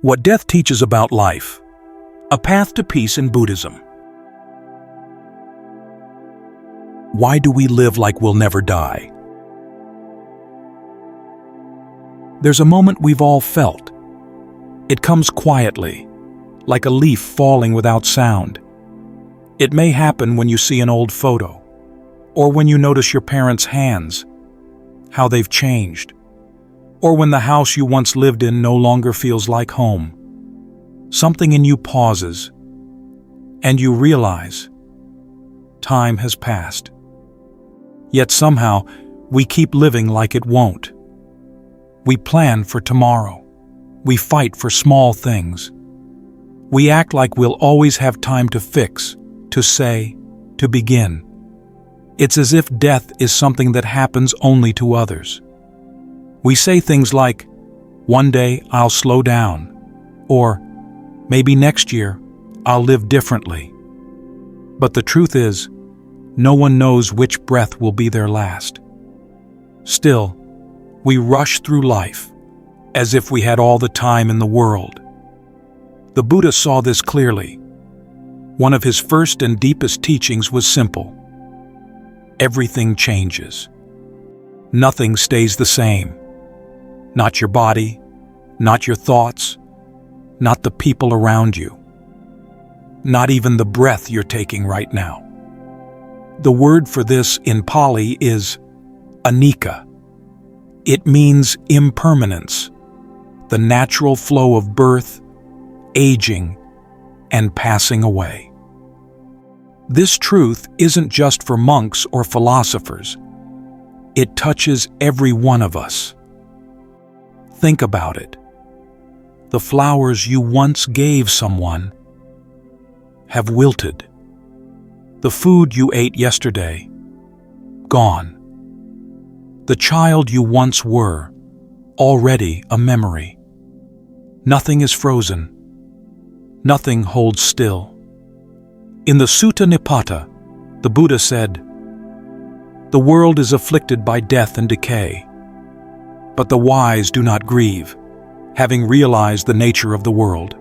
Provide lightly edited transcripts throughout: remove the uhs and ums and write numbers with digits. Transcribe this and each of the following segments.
What death teaches about life. A path to peace in Buddhism. Why do we live like we'll never die? There's a moment we've all felt. It comes quietly, like a leaf falling without sound. It may happen when you see an old photo, or when you notice your parents' hands, how they've changed, or when the house you once lived in no longer feels like home. Something in you pauses, and you realize time has passed. Yet somehow, we keep living like it won't. We plan for tomorrow. We fight for small things. We act like we'll always have time to fix, to say, to begin. It's as if death is something that happens only to others. We say things like, "One day I'll slow down," or "Maybe next year I'll live differently." But the truth is, no one knows which breath will be their last. Still, we rush through life as if we had all the time in the world. The Buddha saw this clearly. One of his first and deepest teachings was simple. Everything changes. Nothing stays the same. Not your body, not your thoughts, not the people around you, not even the breath you're taking right now. The word for this in Pali is Anatta. It means impermanence, the natural flow of birth, aging, and passing away. This truth isn't just for monks or philosophers. It touches every one of us. Think about it. The flowers you once gave someone have wilted. The food you ate yesterday, gone. The child you once were, already a memory. Nothing is frozen. Nothing holds still. In the Sutta Nipata, the Buddha said, "The world is afflicted by death and decay, but the wise do not grieve, having realized the nature of the world."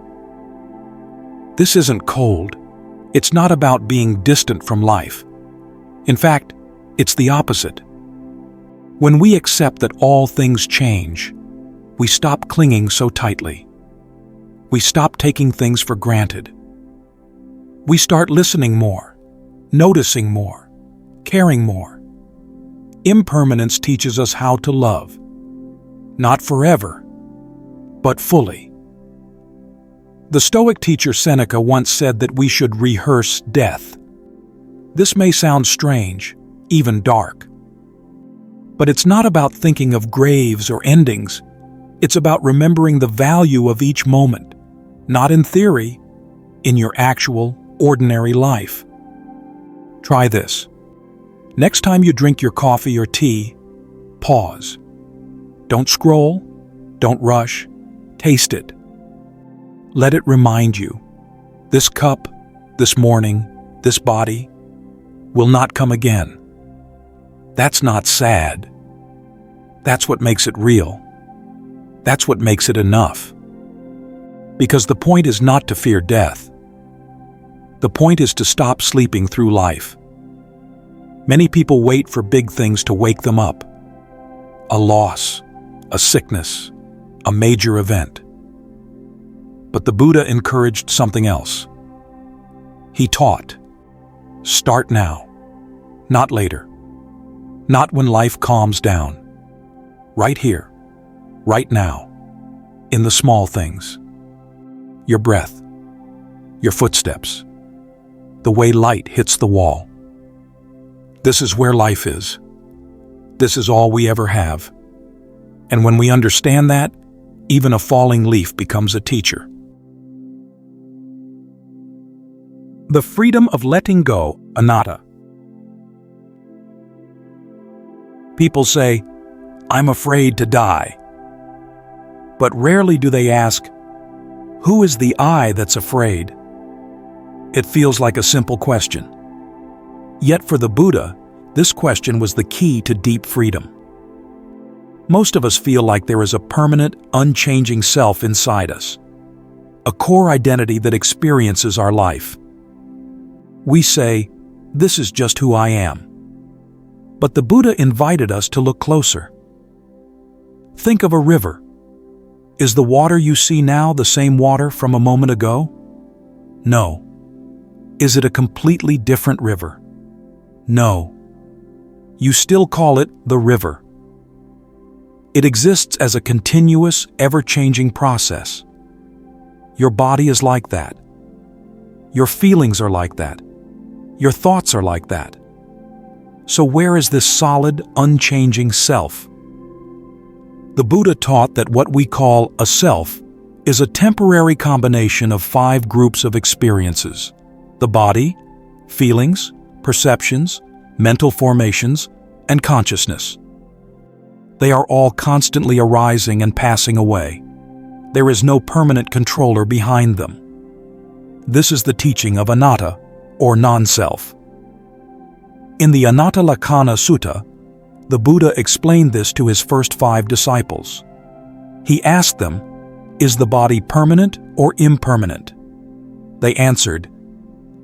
This isn't cold. It's not about being distant from life. In fact, it's the opposite. When we accept that all things change, we stop clinging so tightly. We stop taking things for granted. We start listening more, noticing more, caring more. Impermanence teaches us how to love. Not forever, but fully. The Stoic teacher Seneca once said that we should rehearse death. This may sound strange, even dark. But it's not about thinking of graves or endings. It's about remembering the value of each moment, not in theory, in your actual, ordinary life. Try this. Next time you drink your coffee or tea, pause. Don't scroll, don't rush, taste it. Let it remind you, this cup, this morning, this body, will not come again. That's not sad. That's what makes it real. That's what makes it enough. Because the point is not to fear death. The point is to stop sleeping through life. Many people wait for big things to wake them up. A loss, a sickness, a major event. But the Buddha encouraged something else. He taught, start now, not later, not when life calms down. Right here, right now, in the small things. Your breath, your footsteps, the way light hits the wall. This is where life is. This is all we ever have. And when we understand that, even a falling leaf becomes a teacher. The freedom of letting go, Anatta. People say, "I'm afraid to die." But rarely do they ask, who is the I that's afraid? It feels like a simple question. Yet for the Buddha, this question was the key to deep freedom. Most of us feel like there is a permanent, unchanging self inside us. a core identity that experiences our life. We say, "This is just who I am." But the Buddha invited us to look closer. Think of a river. Is the water you see now the same water from a moment ago? No. Is it a completely different river? No. You still call it the river. It exists as a continuous, ever-changing process. Your body is like that. Your feelings are like that. Your thoughts are like that. So where is this solid, unchanging self? The Buddha taught that what we call a self is a temporary combination of 5 groups of experiences: the body, feelings, perceptions, mental formations, and consciousness. They are all constantly arising and passing away. There is no permanent controller behind them. This is the teaching of Anatta, or non-self. In the Anatta Sutta, the Buddha explained this to his first 5 disciples. He asked them, "Is the body permanent or impermanent?" They answered,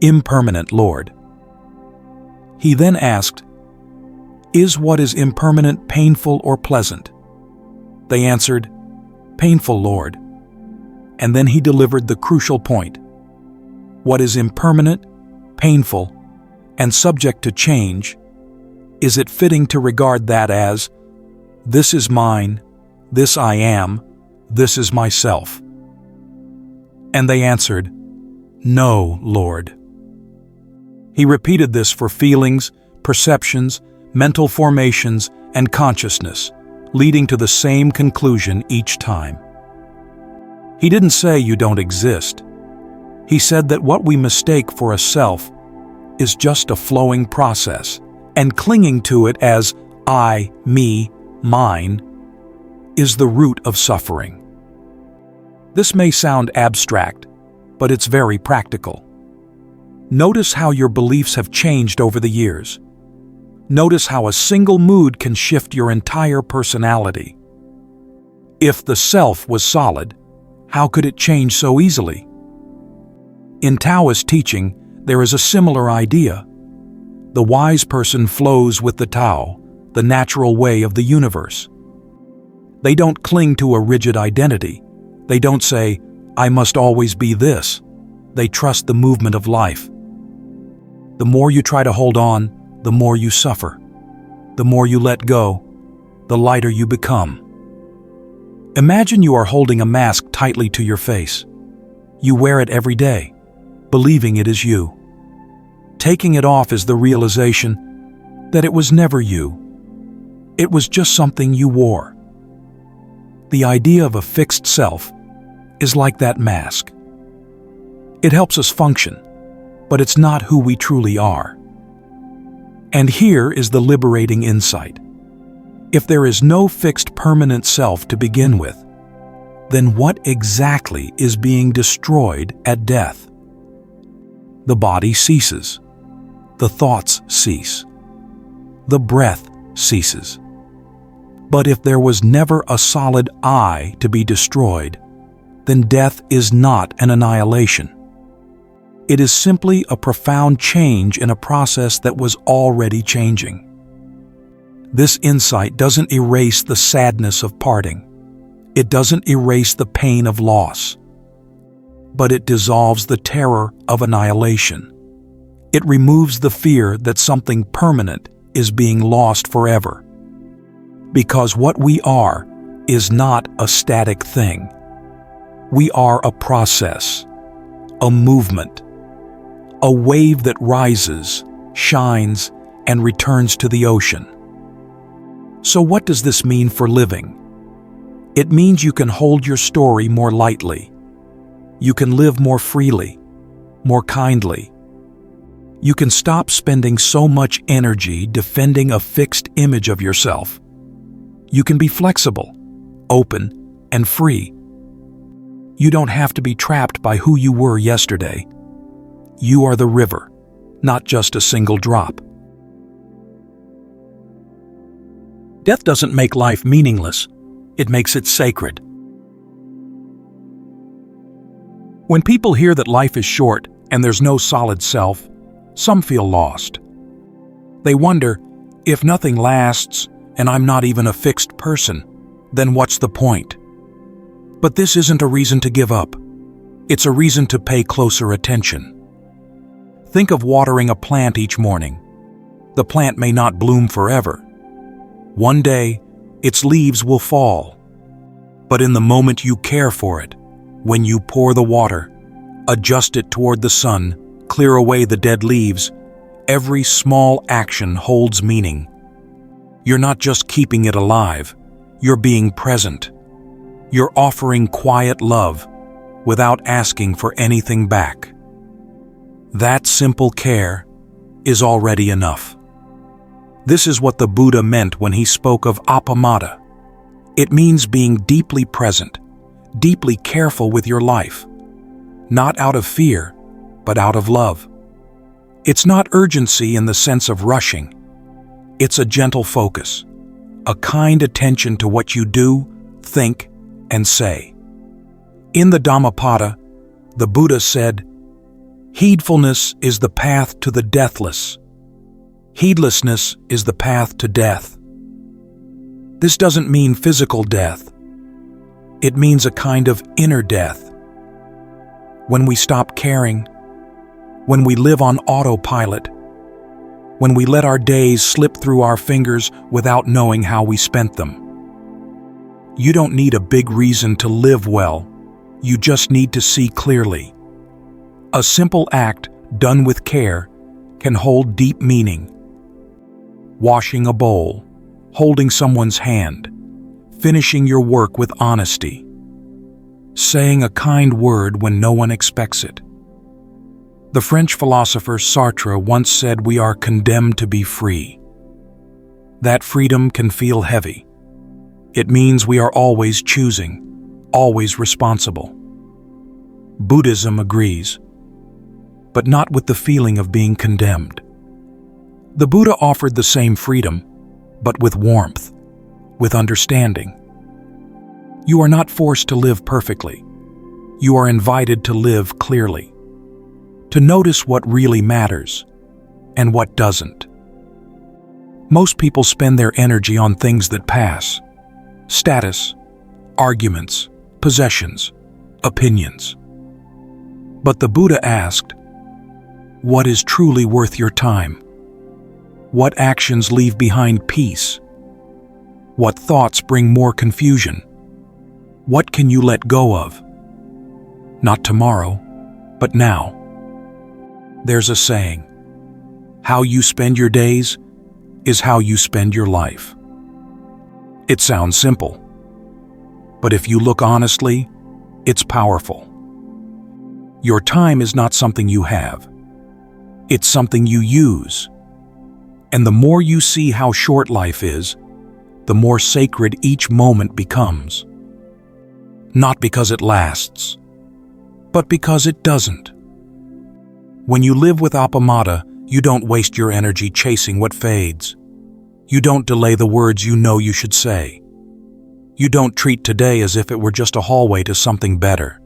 "Impermanent, Lord." He then asked, "Is what is impermanent painful or pleasant?" They answered, "Painful, Lord." And then he delivered the crucial point. What is impermanent, painful, and subject to change, is it fitting to regard that as, "This is mine, this I am, this is myself"? And they answered, "No, Lord." He repeated this for feelings, perceptions, mental formations, and consciousness, leading to the same conclusion each time. He didn't say you don't exist. He said that what we mistake for a self is just a flowing process, and clinging to it as I, me, mine, is the root of suffering. This may sound abstract, but it's very practical. Notice how your beliefs have changed over the years. Notice how a single mood can shift your entire personality. If the self was solid, how could it change so easily? In Taoist teaching, there is a similar idea. The wise person flows with the Tao, the natural way of the universe. They don't cling to a rigid identity. They don't say, "I must always be this." They trust the movement of life. The more you try to hold on, the more you suffer. The more you let go, the lighter you become. Imagine you are holding a mask tightly to your face. You wear it every day, believing it is you. Taking it off is the realization that it was never you. It was just something you wore. The idea of a fixed self is like that mask. It helps us function, but it's not who we truly are. And here is the liberating insight. If there is no fixed permanent self to begin with, then what exactly is being destroyed at death? The body ceases. The thoughts cease. The breath ceases. But if there was never a solid I to be destroyed, then death is not an annihilation. It is simply a profound change in a process that was already changing. This insight doesn't erase the sadness of parting. It doesn't erase the pain of loss. But it dissolves the terror of annihilation. It removes the fear that something permanent is being lost forever. Because what we are is not a static thing. We are a process, a movement, a wave that rises, shines, and returns to the ocean. So what does this mean for living? It means you can hold your story more lightly. You can live more freely, more kindly. You can stop spending so much energy defending a fixed image of yourself. You can be flexible, open, and free. You don't have to be trapped by who you were yesterday. You are the river, not just a single drop. Death doesn't make life meaningless. It makes it sacred. When people hear that life is short and there's no solid self, some feel lost. They wonder, if nothing lasts and I'm not even a fixed person, then what's the point? But this isn't a reason to give up. It's a reason to pay closer attention. Think of watering a plant each morning. The plant may not bloom forever. One day, its leaves will fall. But in the moment you care for it, when you pour the water, adjust it toward the sun, clear away the dead leaves, every small action holds meaning. You're not just keeping it alive, you're being present. You're offering quiet love without asking for anything back. That simple care is already enough. This is what the Buddha meant when he spoke of appamada. It means being deeply present, deeply careful with your life, not out of fear, but out of love. It's not urgency in the sense of rushing. It's a gentle focus, a kind attention to what you do, think, and say. In the Dhammapada, the Buddha said, "Heedfulness is the path to the deathless. Heedlessness is the path to death." This doesn't mean physical death. It means a kind of inner death. When we stop caring, when we live on autopilot, when we let our days slip through our fingers without knowing how we spent them. You don't need a big reason to live well. You just need to see clearly. A simple act done with care can hold deep meaning. Washing a bowl, holding someone's hand, finishing your work with honesty, saying a kind word when no one expects it. The French philosopher Sartre once said we are condemned to be free. That freedom can feel heavy. It means we are always choosing, always responsible. Buddhism agrees, but not with the feeling of being condemned. The Buddha offered the same freedom, but with warmth, with understanding. You are not forced to live perfectly. You are invited to live clearly, to notice what really matters and what doesn't. Most people spend their energy on things that pass: status, arguments, possessions, opinions. But the Buddha asked, what is truly worth your time? What actions leave behind peace? What thoughts bring more confusion? What can you let go of? Not tomorrow, but now. There's a saying, how you spend your days is how you spend your life. It sounds simple, but if you look honestly, it's powerful. Your time is not something you have. It's something you use. And the more you see how short life is, the more sacred each moment becomes. Not because it lasts, but because it doesn't. When you live with appamada, you don't waste your energy chasing what fades. You don't delay the words you know you should say. You don't treat today as if it were just a hallway to something better.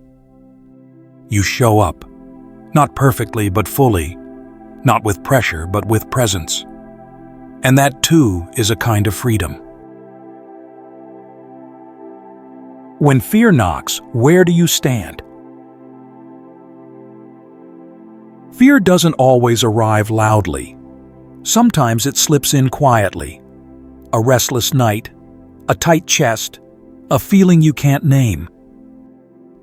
You show up, not perfectly but fully, not with pressure but with presence. And that too is a kind of freedom. When fear knocks, where do you stand? Fear doesn't always arrive loudly. Sometimes it slips in quietly. A restless night, a tight chest, a feeling you can't name.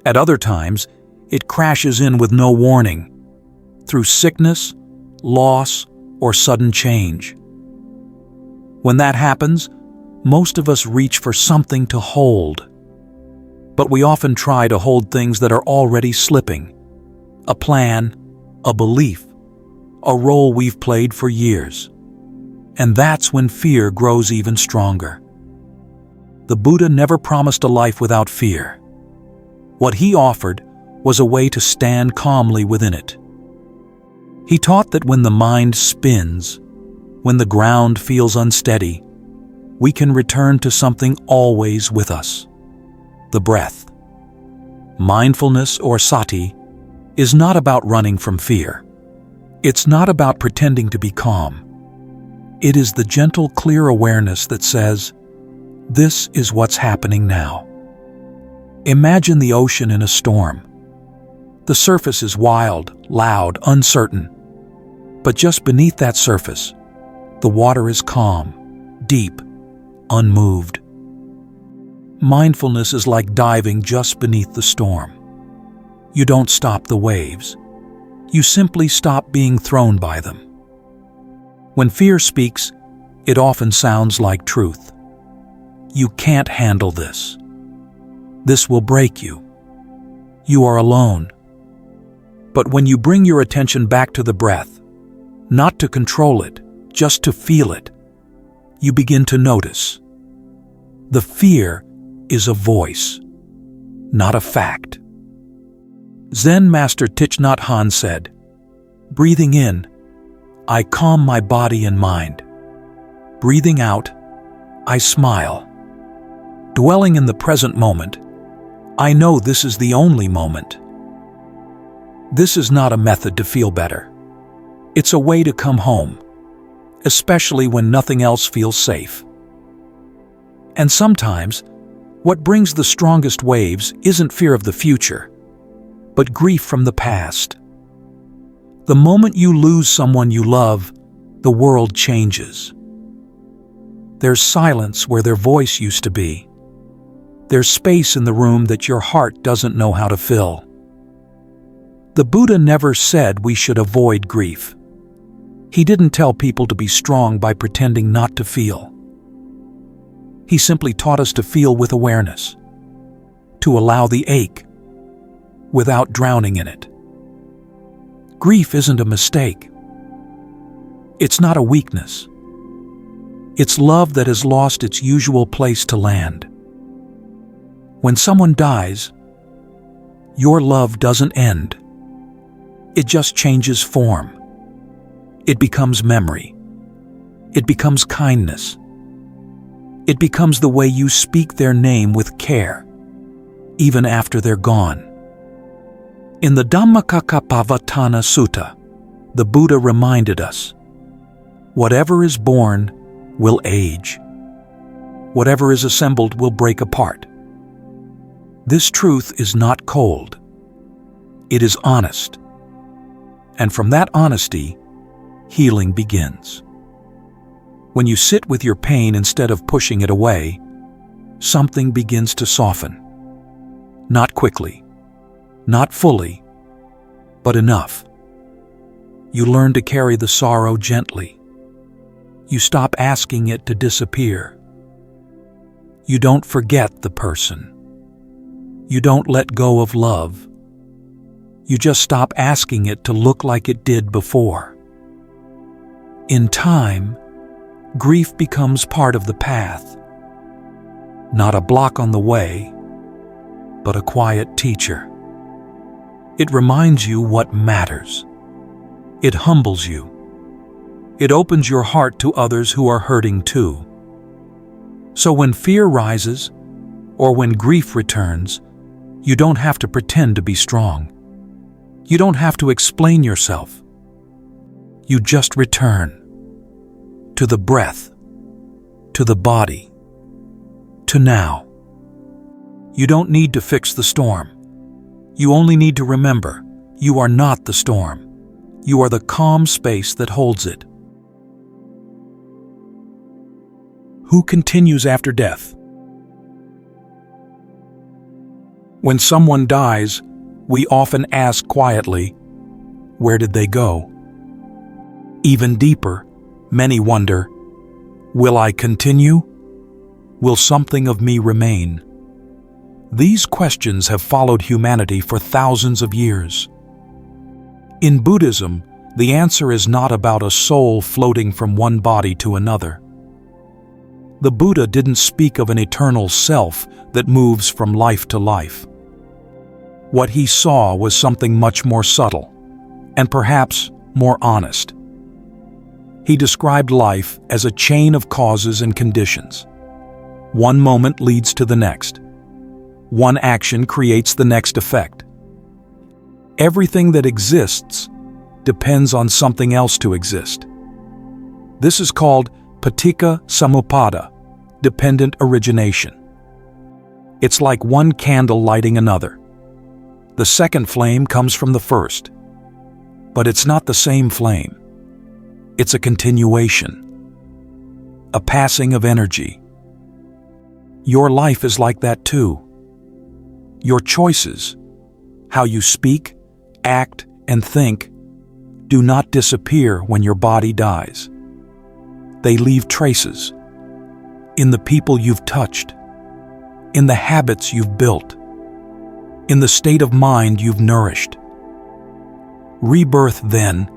At other times, it crashes in with no warning, through sickness, loss, or sudden change. When that happens, most of us reach for something to hold. But we often try to hold things that are already slipping. A plan, a belief, a role we've played for years. And that's when fear grows even stronger. The Buddha never promised a life without fear. What he offered was a way to stand calmly within it. He taught that when the mind spins, when the ground feels unsteady, we can return to something always with us: the breath. Mindfulness, or sati, is not about running from fear. It's not about pretending to be calm. It is the gentle, clear awareness that says, "This is what's happening now." Imagine the ocean in a storm. The surface is wild, loud, uncertain. But just beneath that surface, the water is calm, deep, unmoved. Mindfulness is like diving just beneath the storm. You don't stop the waves. You simply stop being thrown by them. When fear speaks, it often sounds like truth. You can't handle this. This will break you. You are alone. But when you bring your attention back to the breath, not to control it, just to feel it, you begin to notice. The fear is a voice, not a fact. Zen master Thich Nhat Hanh said, "Breathing in, I calm my body and mind. Breathing out, I smile. Dwelling in the present moment, I know this is the only moment." This is not a method to feel better. It's a way to come home, especially when nothing else feels safe. And sometimes, what brings the strongest waves isn't fear of the future, but grief from the past. The moment you lose someone you love, the world changes. There's silence where their voice used to be. There's space in the room that your heart doesn't know how to fill. The Buddha never said we should avoid grief. He didn't tell people to be strong by pretending not to feel. He simply taught us to feel with awareness, to allow the ache without drowning in it. Grief isn't a mistake. It's not a weakness. It's love that has lost its usual place to land. When someone dies, your love doesn't end. It just changes form. It becomes memory. It becomes kindness. It becomes the way you speak their name with care, even after they're gone. In the Dhammacakkappavattana Sutta, the Buddha reminded us, whatever is born will age. Whatever is assembled will break apart. This truth is not cold. It is honest. And from that honesty, healing begins. When you sit with your pain instead of pushing it away, something begins to soften. Not quickly, not fully, but enough. You learn to carry the sorrow gently. You stop asking it to disappear. You don't forget the person. You don't let go of love. You just stop asking it to look like it did before. In time, grief becomes part of the path. Not a block on the way, but a quiet teacher. It reminds you what matters. It humbles you. It opens your heart to others who are hurting too. So when fear rises, or when grief returns, you don't have to pretend to be strong. You don't have to explain yourself. You just return to the breath, to the body, to now. You don't need to fix the storm. You only need to remember, you are not the storm. You are the calm space that holds it. Who continues after death? When someone dies, we often ask quietly, where did they go? Even deeper, many wonder, will I continue? Will something of me remain? These questions have followed humanity for thousands of years. In Buddhism, the answer is not about a soul floating from one body to another. The Buddha didn't speak of an eternal self that moves from life to life. What he saw was something much more subtle, and perhaps more honest. He described life as a chain of causes and conditions. One moment leads to the next. One action creates the next effect. Everything that exists depends on something else to exist. This is called paticca samuppada, dependent origination. It's like one candle lighting another. The second flame comes from the first, but it's not the same flame. It's a continuation, a passing of energy. Your life is like that too. Your choices, how you speak, act, and think, do not disappear when your body dies. They leave traces in the people you've touched, in the habits you've built, in the state of mind you've nourished. Rebirth, then,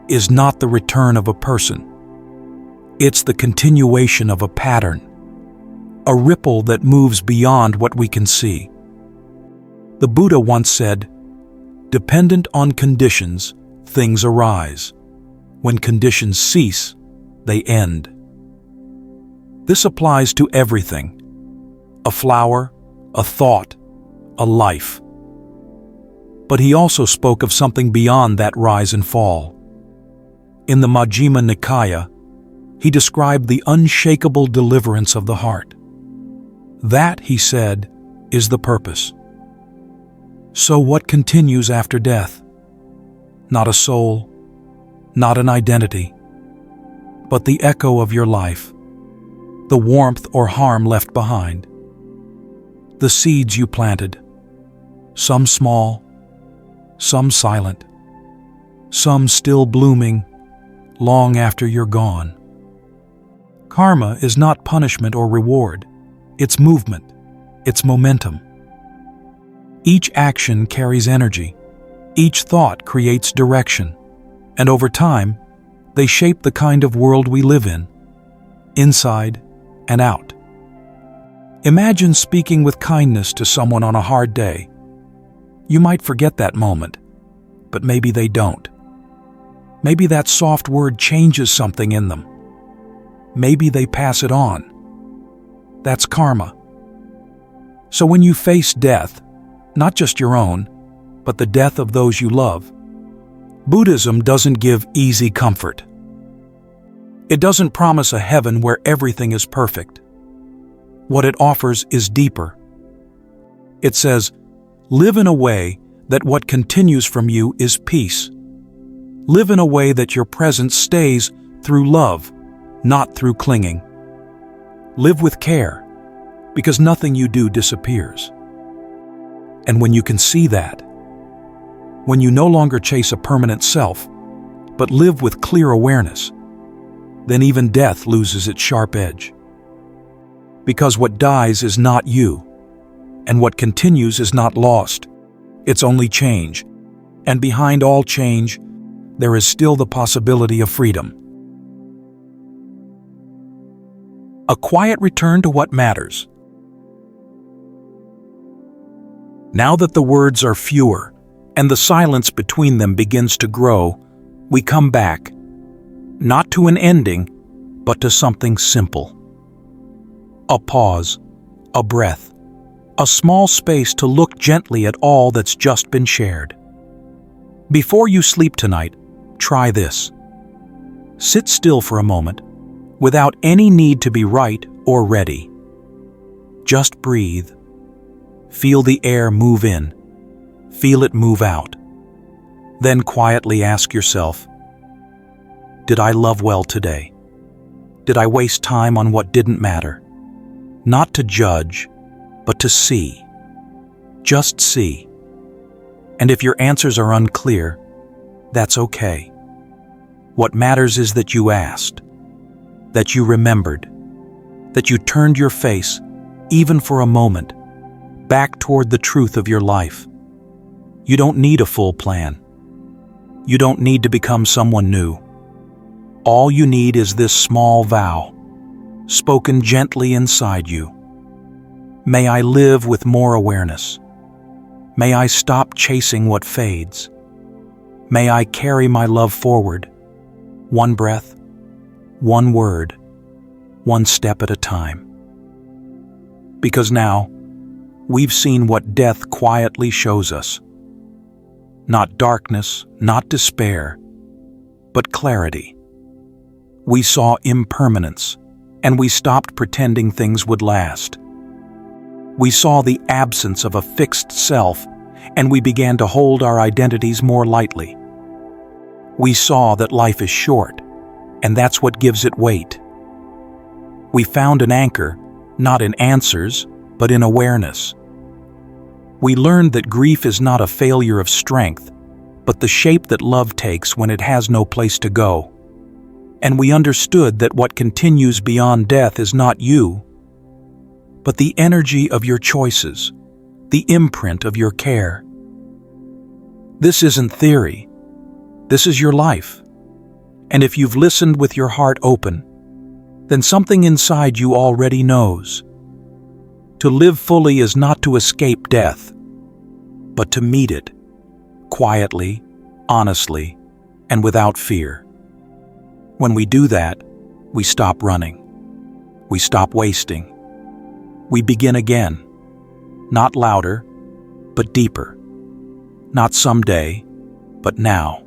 is not the return of a person. It's the continuation of a pattern, a ripple that moves beyond what we can see. The Buddha once said, "Dependent on conditions, things arise. When conditions cease, they end." This applies to everything: a flower, a thought, a life. But he also spoke of something beyond that rise and fall. In the Majjhima Nikaya, he described the unshakable deliverance of the heart. That, he said, is the purpose. So what continues after death? Not a soul, not an identity, but the echo of your life, the warmth or harm left behind, the seeds you planted, some small, some silent, some still blooming long after you're gone. Karma is not punishment or reward. It's movement. It's momentum. Each action carries energy. Each thought creates direction. And over time, they shape the kind of world we live in, inside and out. Imagine speaking with kindness to someone on a hard day. You might forget that moment, but maybe they don't. Maybe that soft word changes something in them. Maybe they pass it on. That's karma. So when you face death, not just your own, but the death of those you love, Buddhism doesn't give easy comfort. It doesn't promise a heaven where everything is perfect. What it offers is deeper. It says, live in a way that what continues from you is peace. Live in a way that your presence stays through love, not through clinging. Live with care, because nothing you do disappears. And when you can see that, when you no longer chase a permanent self, but live with clear awareness, then even death loses its sharp edge. Because what dies is not you, and what continues is not lost. It's only change, and behind all change, there is still the possibility of freedom. A quiet return to what matters. Now that the words are fewer, and the silence between them begins to grow, we come back, not to an ending, but to something simple. A pause, a breath, a small space to look gently at all that's just been shared. Before you sleep tonight, try this. Sit still for a moment, without any need to be right or ready. Just breathe. Feel the air move in. Feel it move out. Then quietly ask yourself, did I love well today? Did I waste time on what didn't matter? Not to judge, but to see. Just see. And if your answers are unclear, that's okay. What matters is that you asked, that you remembered, that you turned your face, even for a moment, back toward the truth of your life. You don't need a full plan. You don't need to become someone new. All you need is this small vow, spoken gently inside you. May I live with more awareness. May I stop chasing what fades. May I carry my love forward, one breath, one word, one step at a time. Because now, we've seen what death quietly shows us. not darkness, not despair, but clarity. We saw impermanence, and we stopped pretending things would last. We saw the absence of a fixed self, and we began to hold our identities more lightly. We saw that life is short, and that's what gives it weight. We found an anchor, not in answers, but in awareness. We learned that grief is not a failure of strength, but the shape that love takes when it has no place to go. And we understood that what continues beyond death is not you, but the energy of your choices, the imprint of your care. This isn't theory. This is your life. And if you've listened with your heart open, then something inside you already knows. To live fully is not to escape death, but to meet it, quietly, honestly, and without fear. When we do that, we stop running. We stop wasting. We begin again, not louder, but deeper. Not someday, but now.